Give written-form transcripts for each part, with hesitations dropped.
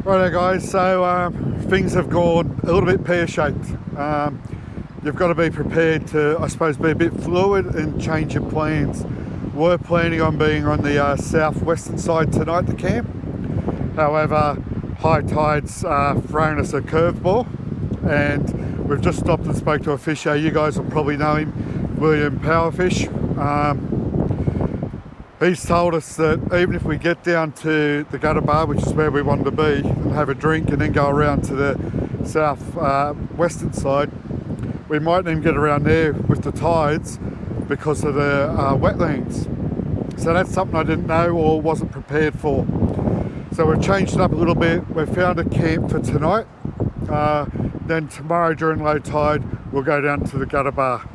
Righto guys, so things have gone a little bit pear-shaped. You've got to be prepared to, I suppose, be a bit fluid and change your plans. We're planning on being on the southwestern side tonight to camp. However, high tide's thrown us a curveball, and we've just stopped and spoke to a fisher. You guys will probably know him, William Powerfish. He's told us that even if we get down to the Gutter Bar, which is where we wanted to be, and have a drink and then go around to the south western side, we might even get around there with the tides because of the wetlands. So that's something I didn't know or wasn't prepared for. So we've changed it up a little bit. We've found a camp for tonight. Then tomorrow during low tide, we'll go down to the Gutter Bar.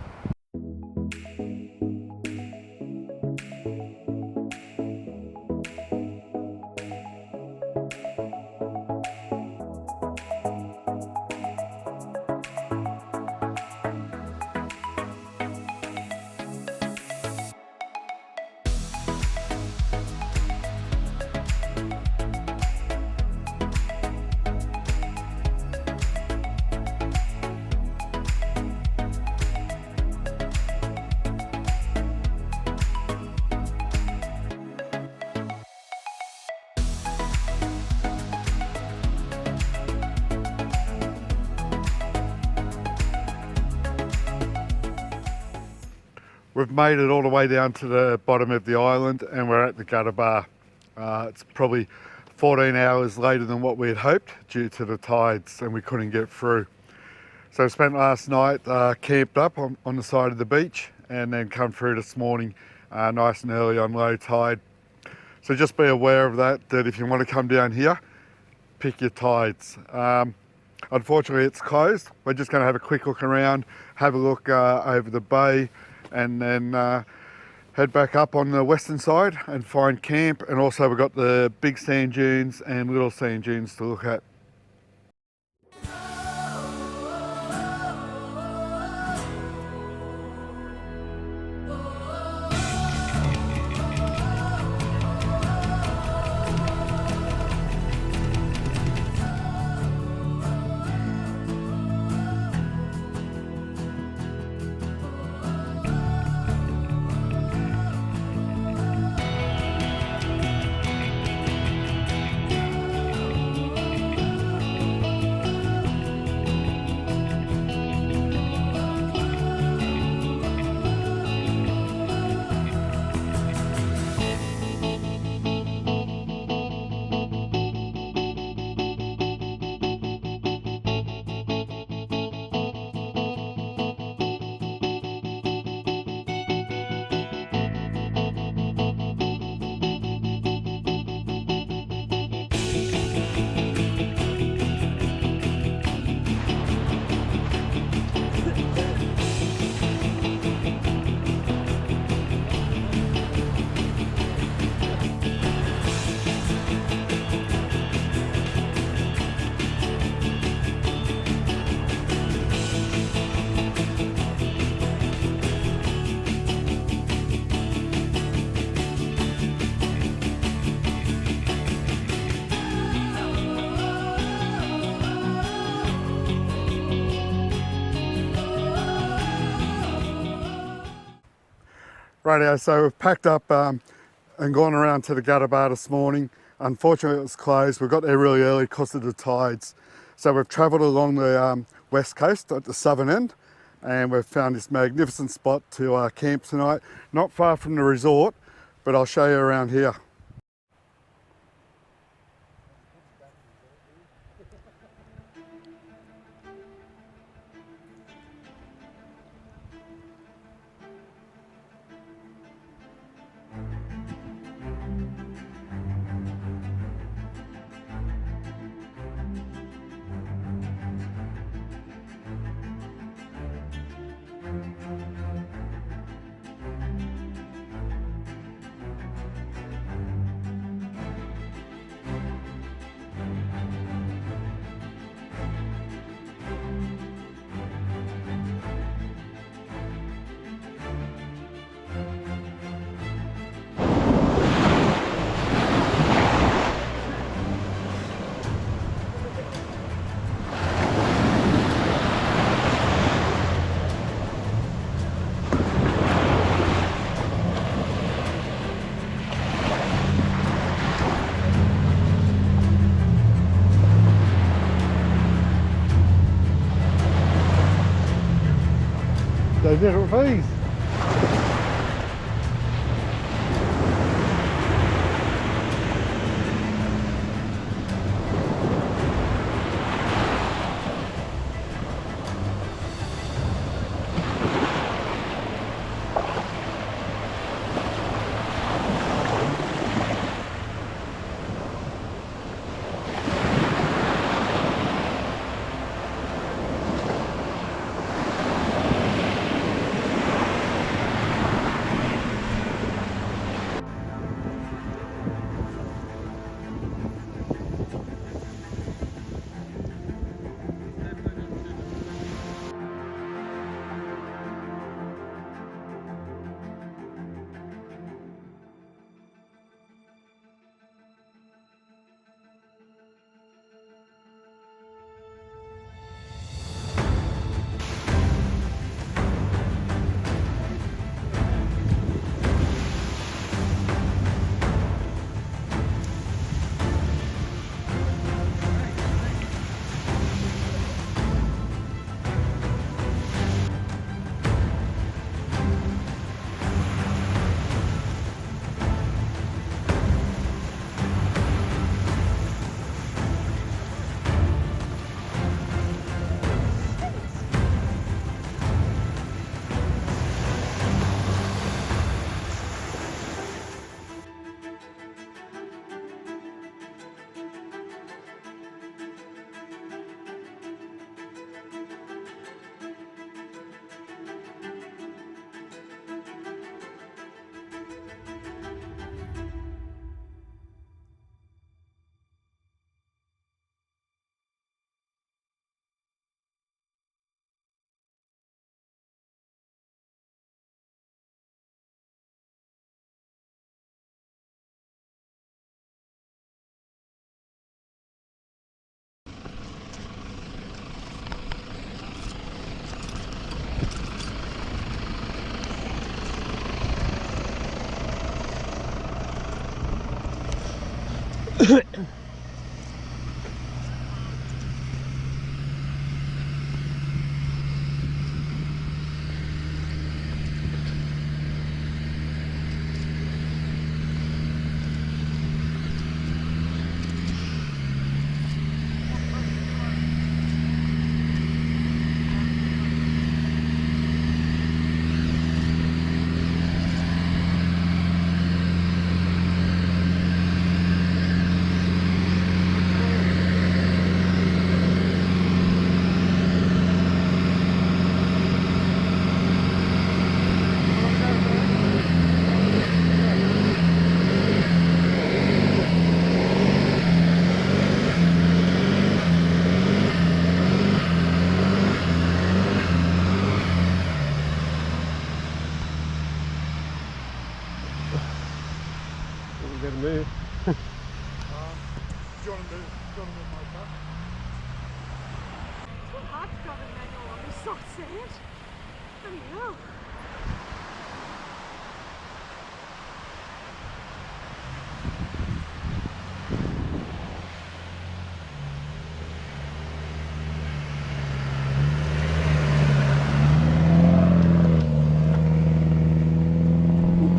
We've made it all the way down to the bottom of the island and we're at the Gutter Bar. It's probably 14 hours later than what we had hoped due to the tides, and we couldn't get through. So we spent last night camped up on the side of the beach and then come through this morning nice and early on low tide. So just be aware of that if you want to come down here, pick your tides. Unfortunately it's closed. We're just going to have a quick look around, have a look over the bay, and then head back up on the western side and find camp. And also we've got the big sand dunes and little sand dunes to look at. Rightio, so we've packed up and gone around to the Gutter Bar this morning. Unfortunately it was closed. We got there really early because of the tides. So we've travelled along the west coast at the southern end, and we've found this magnificent spot to camp tonight. Not far from the resort, but I'll show you around here. They're different fees. Gotta move. Do you want to move my car? It's not hard to drive a manual on this soft sand. Bloody hell.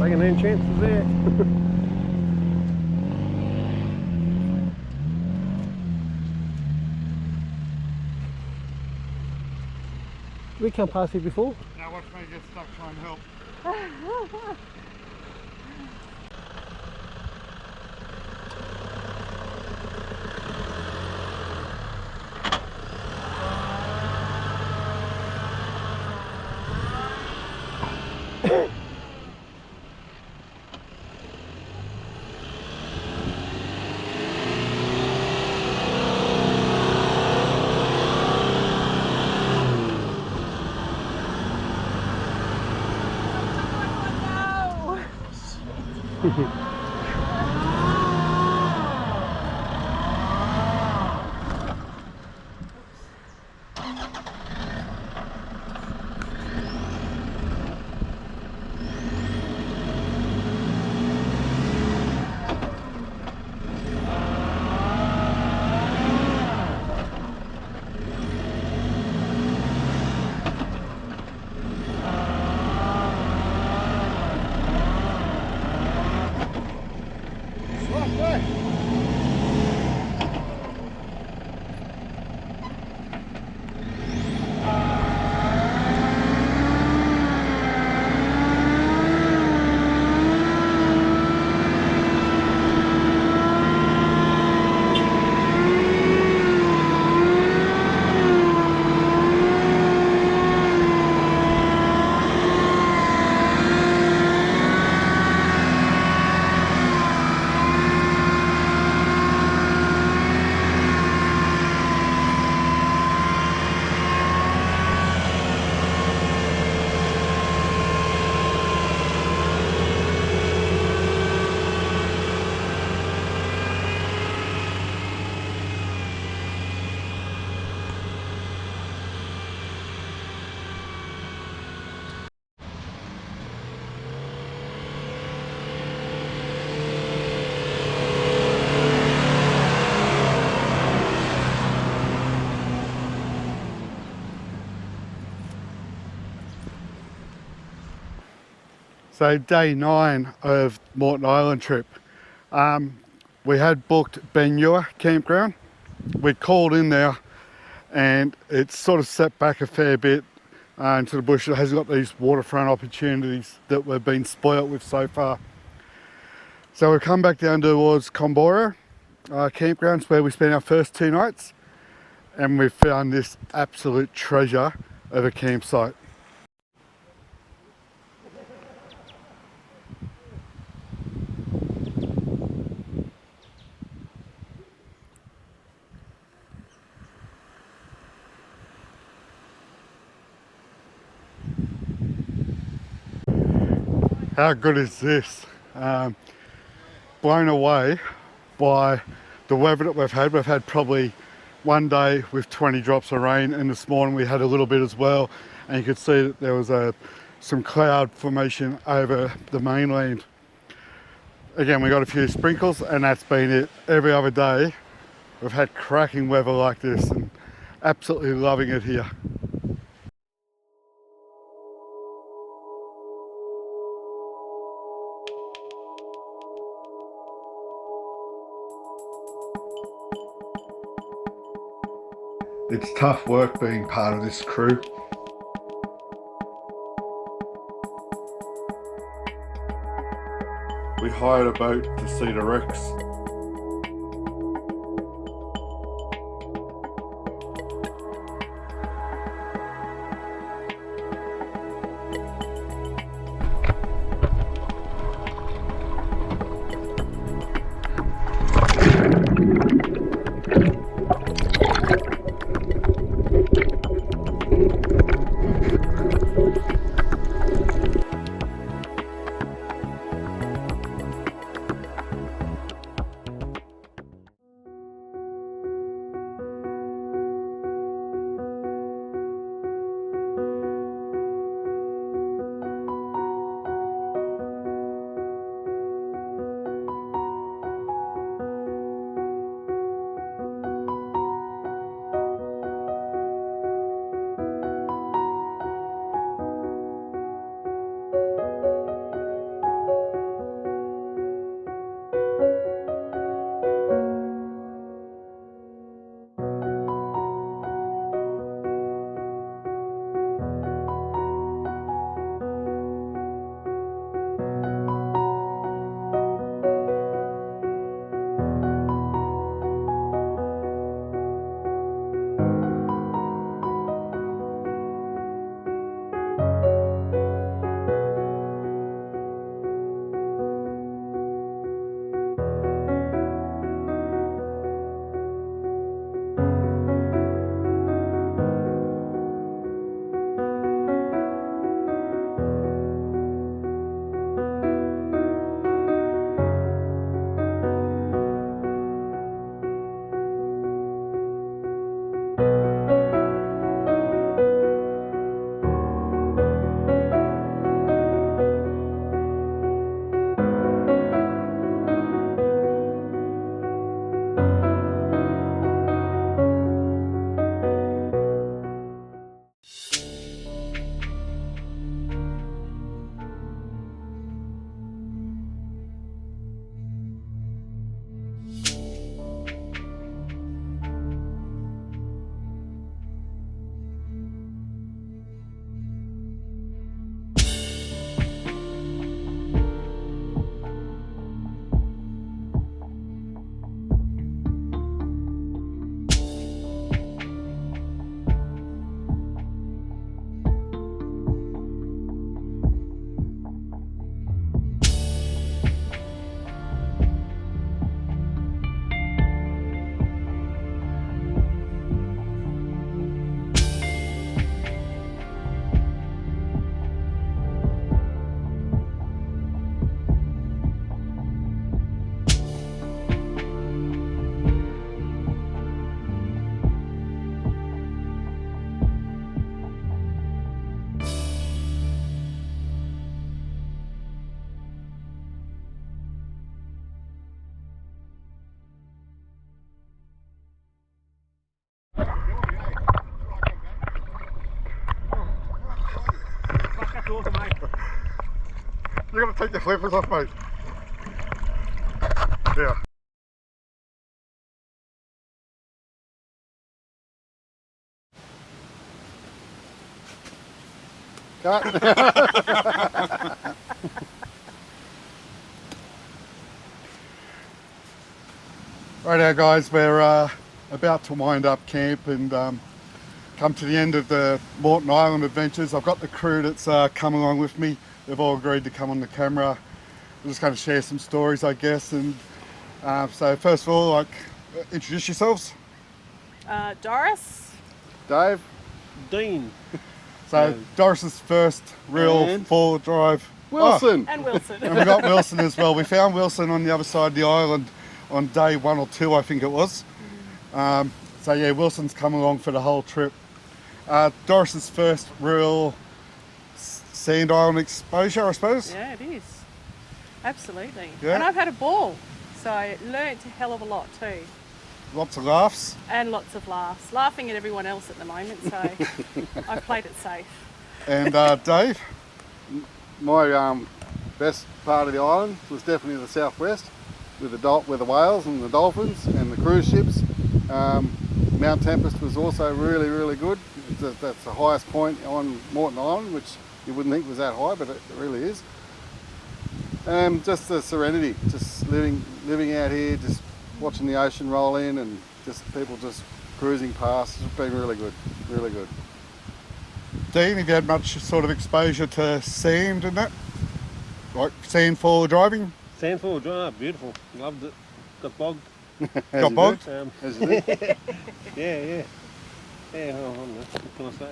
Taking any chances there. We come past here before. Now watch me get stuck trying to help. So day 9 of Moreton Island trip. We had booked Ben-Ewa Campground. We'd called in there and it's sort of set back a fair bit into the bush. It hasn't got these waterfront opportunities that we've been spoilt with so far. So we've come back down towards Comboyuro campgrounds where we spent our first 2 nights, and we've found this absolute treasure of a campsite. How good is this? Blown away by the weather that we've had. We've had probably one day with 20 drops of rain, and this morning we had a little bit as well, and you could see that there was some cloud formation over the mainland. Again, we got a few sprinkles and that's been it. Every other day we've had cracking weather like this, and absolutely loving it here. It's tough work being part of this crew. We hired a boat to see the wrecks. take your flippers off, mate. Yeah. Cut. Righto guys, we're about to wind up camp and come to the end of the Moreton Island adventures. I've got the crew that's come along with me. They've all agreed to come on the camera. We're just going to share some stories, I guess. And so first of all, introduce yourselves. Doris. Dave. Dean. So Yeah. Doris's first real And full drive. Wilson. And Wilson. And we got Wilson as well. We found Wilson on the other side of the island on day 1 or 2, I think it was. So yeah, Wilson's come along for the whole trip. Doris's first real sand island exposure, I suppose. Yeah, it is. Absolutely. Yeah. And I've had a ball. So I learnt a hell of a lot too. Lots of laughs. And lots of laughs. Laughing at everyone else at the moment, so I've played it safe. And Dave, My best part of the island was definitely the southwest, with the whales and the dolphins and the cruise ships. Mount Tempest was also really, really good. That's the highest point on Moreton Island, which you wouldn't think was that high, but it really is. Just the serenity, just living out here, just watching the ocean roll in and just people just cruising past. It's been really good, really good. Dean, have you had much sort of exposure to sand and that? Like sand forward driving? Sandfall Drive, beautiful. Loved it. Got bogged. As Got you bogged? do, as you do. Yeah, yeah. Yeah, I don't know. What can I say?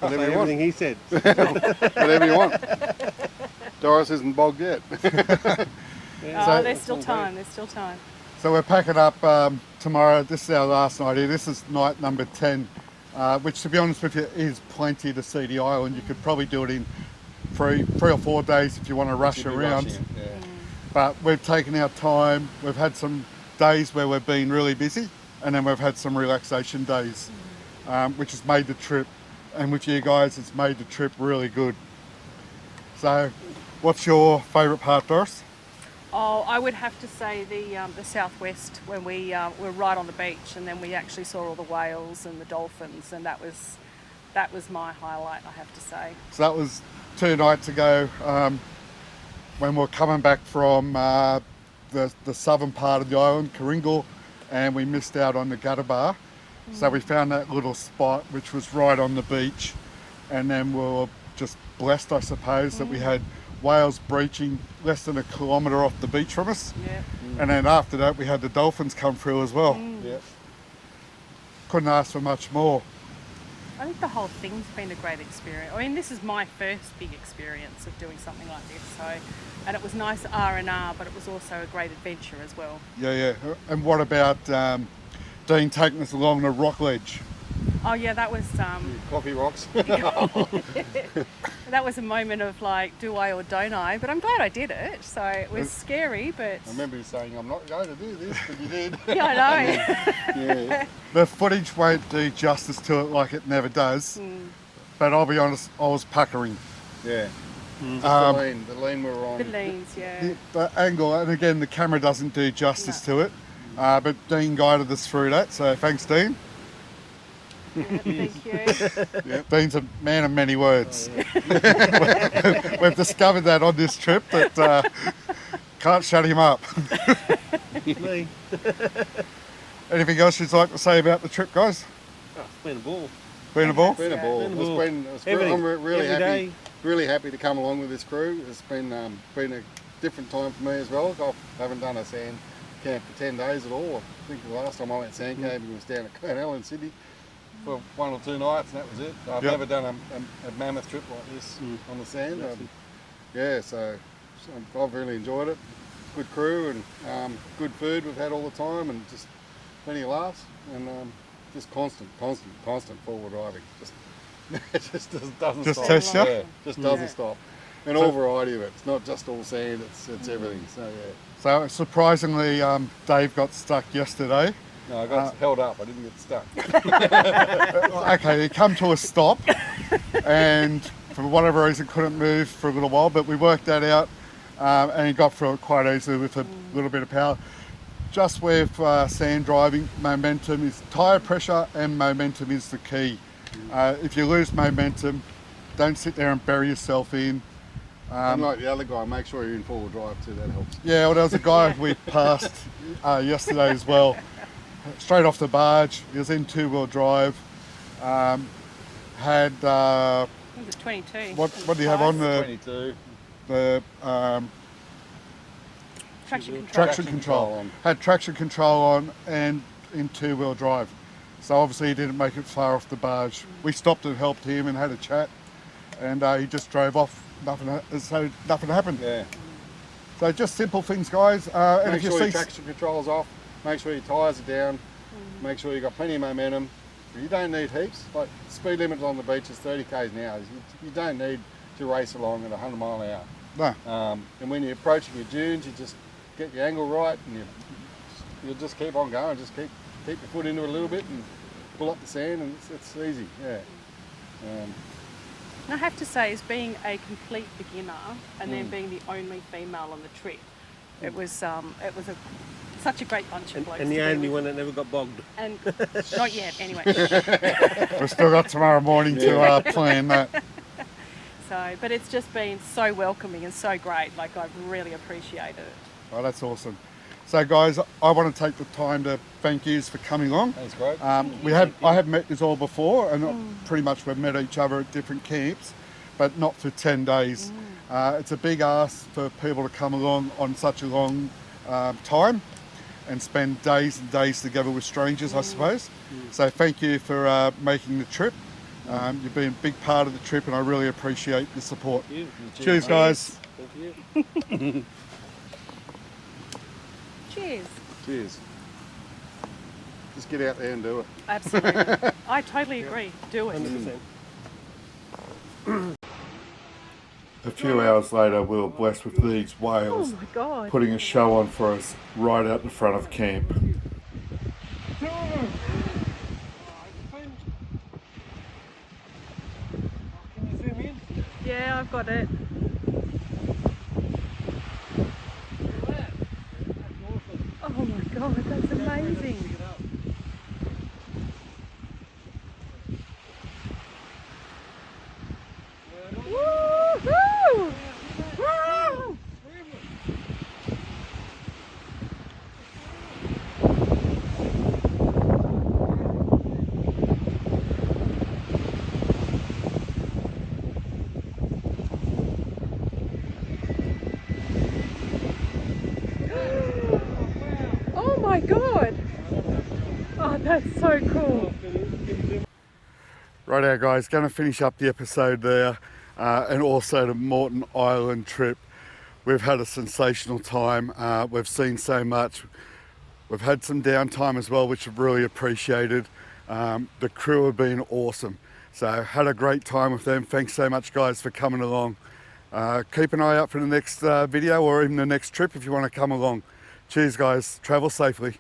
Whatever Say you want. everything he said. Whatever you want. Doris isn't bogged yet. Oh, there's still time. There's still time. So we're packing up tomorrow. This is our last night here. This is night number 10, which to be honest with you is plenty to see the island. You could probably do it in three or 4 days if you want to rush around. Yeah. But we've taken our time. We've had some days where we've been really busy, and then we've had some relaxation days, which has made the trip, and with you guys, it's made the trip really good. So, what's your favourite part, Doris? Oh, I would have to say the southwest when we were right on the beach, and then we actually saw all the whales and the dolphins, and that was my highlight, I have to say. So that was 2 nights ago when we were coming back from the southern part of the island, Kooringal, and we missed out on the gutter bar. So we found that little spot which was right on the beach, and then we were just blessed, I suppose, that we had whales breaching less than 1 kilometre off the beach from us. Yeah. And then after that we had the dolphins come through as well. Yeah. Couldn't ask for much more. I think the whole thing's been a great experience. I mean, this is my first big experience of doing something like this, and it was nice R&R, but it was also a great adventure as well. Yeah. And what about Dean taking us along the rock ledge? Oh yeah, that was Coffee rocks. that was a moment of like, do I or don't I? But I'm glad I did it. So it was scary, but I remember you saying, I'm not going to do this, but you did. yeah, I know. Yeah. The footage won't do justice to it like it never does, but I'll be honest, I was puckering. Yeah. Just the lean we were on. The leans, yeah. The angle, and again, the camera doesn't do justice to it, but Dean guided us through that, so thanks, Dean. Thank you. Dean's a man of many words. We've discovered that on this trip, that can't shut him up. Me. Anything else you'd like to say about the trip, guys? Oh, it's been a ball. Been a ball? Been a ball. Been a ball. I'm really Every happy. day. Really happy to come along with this crew. It's been a different time for me as well. I haven't done a sand camp for 10 days at all. I think the last time I went sand camping was down at Kooringal in Sydney for 1 or 2 nights, and that was it. I've Yep. never done a mammoth trip like this on the sand. So I've really enjoyed it. Good crew and good food we've had all the time, and just plenty of laughs, and just constant forward driving. It just doesn't Just stop. test you? Yeah, just doesn't stop. And all variety of it. It's not just all sand, it's everything. So yeah. So surprisingly, Dave got stuck yesterday. No, I got held up, I didn't get stuck. Okay, he come to a stop, and for whatever reason couldn't move for a little while, but we worked that out and he got through it quite easily with a little bit of power. Just with sand driving, momentum is tyre pressure and momentum is the key. If you lose momentum, don't sit there and bury yourself in. Unlike the other guy, make sure you're in four-wheel drive too, that helps. Yeah, well, there was a guy we passed yesterday as well, straight off the barge. He was in two-wheel drive. Had I think it's 22. what do you have on the 22. the Traction control. control? on. Had traction control on and in two-wheel drive. So obviously he didn't make it far off the barge. We stopped and helped him and had a chat, and he just drove off. Nothing happened. Yeah. So just simple things, guys. And Make if you sure see your traction control's off. Make sure your tyres are down. Make sure you've got plenty of momentum. You don't need heaps. Like speed limit on the beach is 30 k's an hour. You don't need to race along at 100 mile an hour. no, And when you're approaching your dunes, you just get your angle right, and you just keep on going. Just keep your foot into it a little bit and pull up the sand, and it's easy. Yeah. And I have to say, as being a complete beginner and then being the only female on the trip, it was such a great bunch of blokes. And the to be only with. one that never got bogged. And not yet, anyway. we've still got tomorrow morning to plan that. So, but it's just been so welcoming and so great. Like, I've really appreciated it. Oh, that's awesome. So, guys, I want to take the time to thank you for coming along. Thanks, great. I have met you all before, and pretty much we've met each other at different camps, but not for 10 days. It's a big ask for people to come along on such a long time and spend days and days together with strangers, I suppose. So thank you for making the trip. You've been a big part of the trip, and I really appreciate your support. Thank you. Cheers, guys. Thank you. Cheers. Cheers. Just get out there and do it. Absolutely. I totally agree. Do it. 100%. A few hours later, we were blessed with these Oh whales my God. putting a show on for us right out the front of camp. Can you zoom in? Yeah, I've got it. Oh my God, that's amazing. Woo-hoo! Woo! Oh my God! Oh, that's so cool. Righto, guys, going to finish up the episode there, and also the Moreton Island trip. We've had a sensational time. We've seen so much. We've had some downtime as well, which I've really appreciated. The crew have been awesome. So had a great time with them. Thanks so much, guys, for coming along. Keep an eye out for the next video or even the next trip if you want to come along. Cheers, guys. Travel safely.